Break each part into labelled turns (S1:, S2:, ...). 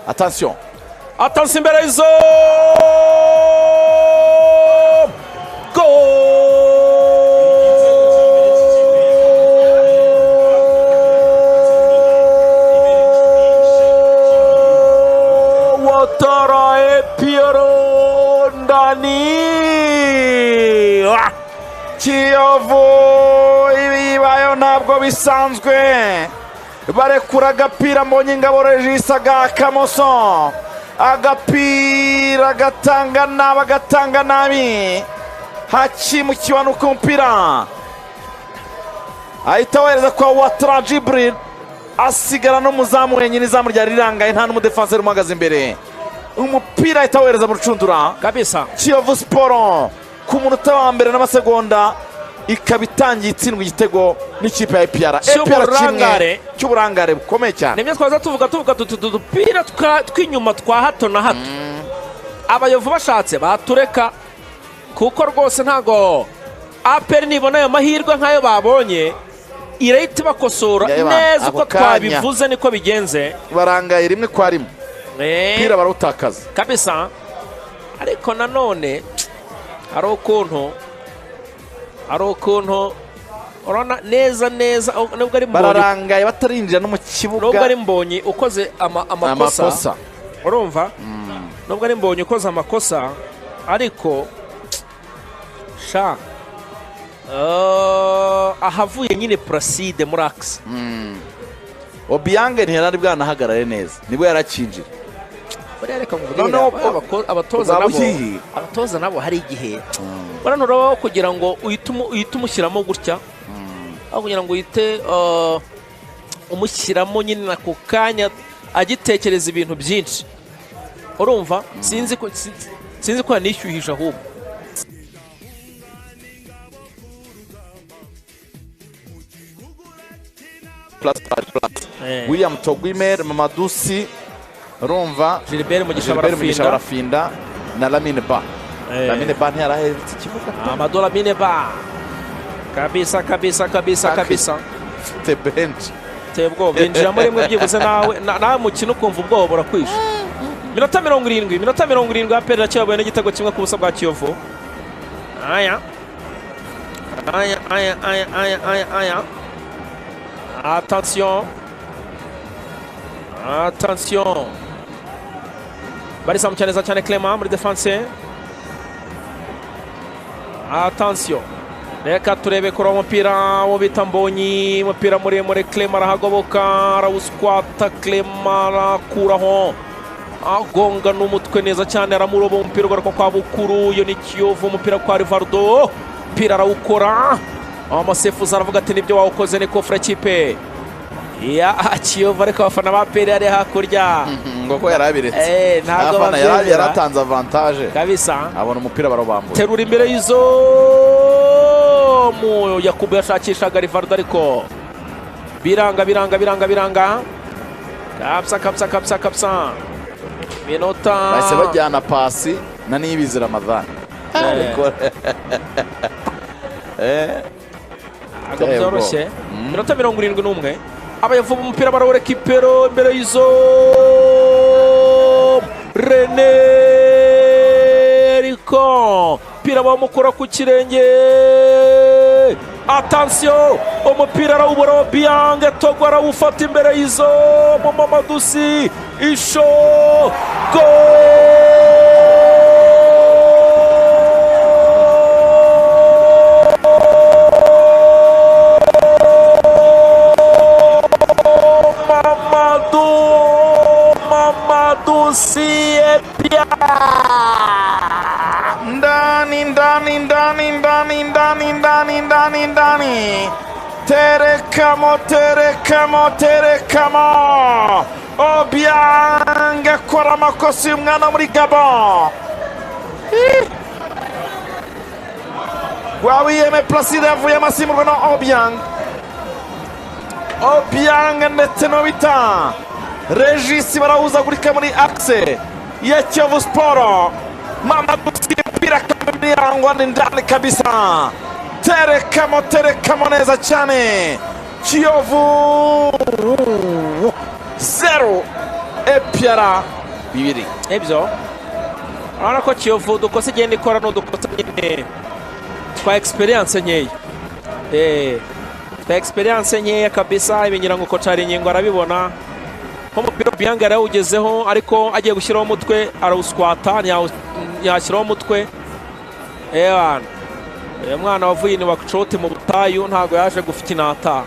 S1: Attention
S2: imbere y'izo Watara Piero ndani Kiyovu ibibayo ntabwo bisanzwe barekura agapira mbonye ingabo Regis Kamoso agapira gatanga nabi hakimukiwa nuko umupira ahita wereza kwa Watara Jibril asigara n'umuzamu wenyine izamu ryari rirangaye nta n'umudefanseri umuhagaze imbere umupira ahita wereza mu rucundura kabisa
S1: Kiyovu Sport ku munota wa mbere n'amasegonda ikaba itangiye itsindwa igitego n'ikipe ya EPR kimwe cy'uburangare bukomeye cyane
S2: nimwe twaza tuvuga udupira tw'inyuma twa hato na hato abayovu bashatse batureka kuko rwose ntago APR nibona ayo mahirwe nk'ayo babonye irahita bakosora neza uko twabivuze niko bigenze
S1: barangaye rimwe kwa rimwe umupira barawutakaza
S2: kabisa ariko nanone hari ukuntu urabona neza nubwo ari mbonye
S1: bararangaye batarinjira no mu kibuga
S2: nubwo ari mbonye ukoze amakosa urumva nubwo ari mbonye ukoze amakosa ariko sha ahavuye nyine Placide muri Axel
S1: Obiang ntiyari bwanahagarare neza nibwo yarakinjira
S2: abatoza nabo hari igihe baranuraho kugira ngo uhite umushyiramo gutya aho kugira ngo uhite umushyiramo nyine ako kanya agitekereza ibintu byinshi urumva sinzi ko yanishyuhisha ahubwo
S1: William Togwimer Mamadusi urumva
S2: Gilbert Mugisha
S1: barafinda na Lamine Ba ntiyarahetse ikibuga
S2: Amadou Lamine Ba kabisa
S1: te bench
S2: tebwo binjira muri mwe byibuze nawe mukino kumva ubwoba burakwisha minota 70 APR cyabaye n'igitego kimwe ku busa bwa Kiyovu aya attention barisa mucyaneza cyane Clement muri defense attention reka turebe kuri umupira wo bita Mbonyi umupira muremure Clement arahagoboka arawuskwata Clement arakuraho agonga n'umutwe neza cyane aramuroba umupira ugaruka kwa Bukuru yo ni Kiyovu umupira kwa Rivaldo umupira arawukora amasefuza aravuga ati nibyo wawukoze ni kofra kipe ya Kiyovu ariko abafana ba APR ari hakurya
S1: ngo ko yarabiretse
S2: ntabwo
S1: yaratanze avantage
S2: kabisa
S1: abona umupira barobambura
S2: terura imbere y'izo mu Yakubu yashakishaga Rivaldo ariko biranga kapsa minota
S1: base bajyana pasi na Niyibizi Ramadhan
S2: byoroshye minota 71 abayovu umupira barawurekipero imbere y'izo René Rico pira bamukora ku kirenge attention umupira arawubora Obiang Togo arawufata imbere y'izo Mamadusi isho Mamadusi epia ndani terekamo Obiang akora amakosa y'umwana muri Gabon wawiyeme Placide yavuye amasimurwa na Obiang ndetse no bita Regis barawuzagurika muri Axel ya Kiyovu Sport Mamadusi mpira kabiri yarangwa ndani kabisa terekamo neza cyane Kiyovu 0
S1: APR 2.
S2: ibyo urabona ko Kiyovu dukoze igenda ikora n'udukosa nyine twa experience nkeya twa experience nkeya kabisa. Ibingira ngo kocari ingingo arabibona nk'umupira Bianga yarawugezeho ariko agiye gushyiraho umutwe arawuswata yashyiraho umutwe. Uyu mwana wavuye ni wacote mu butayu ntabwo yaje gufite inata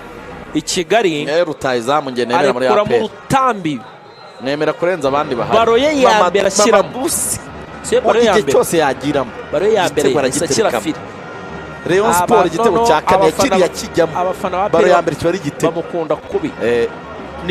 S2: i Kigali
S1: rutayizamu ngenera muri
S2: arekura mu rutambi
S1: nemera kurenza abandi bahari.
S2: Baro ye ya mbere ashyira busi
S1: baro ya mbere cyose yagiramo.
S2: Baro ya mbere ashyira fili
S1: Rayon Sport igitego cya kane kiriya kijyamo. Baro ya mbere kiba ari igitego
S2: bamukunda kubi